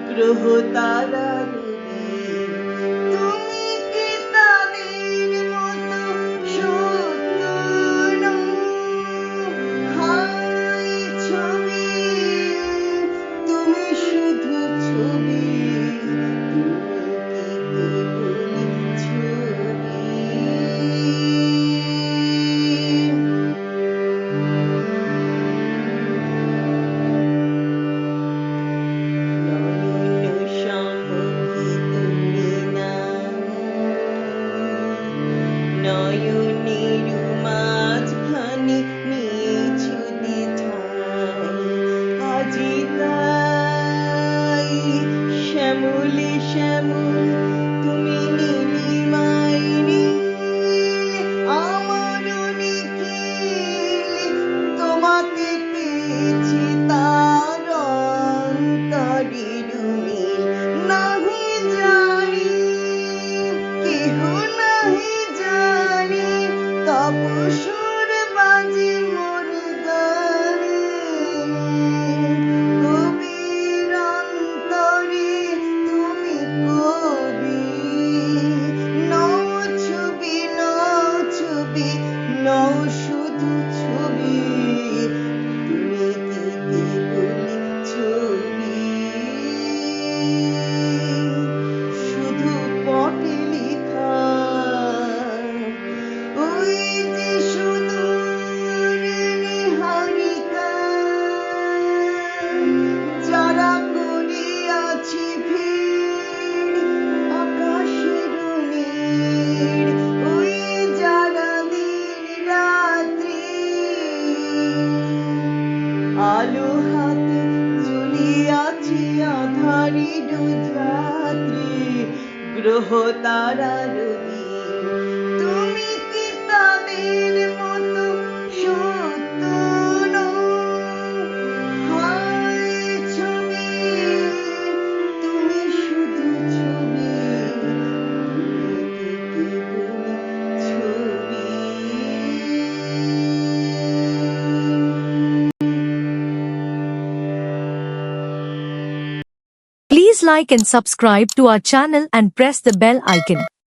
গ্রহ তারা রবি, তুমি কি তাদের মতো সত্য নও? হায় ছবি, তুমি শুধু ছবি, তুমি কি নয়নের মাঝখানে নিয়েছো দ্বিধায়, আজি তাই শ্যামলে শ্যামল তুমি নীলিমায় নীল, আমারও নিখিল তোমাতে পেয়েছি তার অন্তরের মিল। নাহি জানি কেহ নাহি জানি, তবু সুর বাজে মোর গানে। কবির অন্তরে তুমি কবি, নও ছবি নও ছবি, নও শুধু ছবি, তুমি কি কেবল ছবি, শুধু পটে লেখা ওই যে সুদূর নীহারিকা, যারা করিয়াছি ভিড় আকাশের নীড়, ওই যারা দিন রাত্রি আলো হাতে জ্বলিয়াছি আঁধারের রাত্রি, গ্রহ তারা রবি, তুমি কি তাদের মতো সত্য নও? হায় ছবি, তুমি শুধু ছবি, তুমি কি কেবল ছবি। Please like and subscribe to our channel and press the bell icon.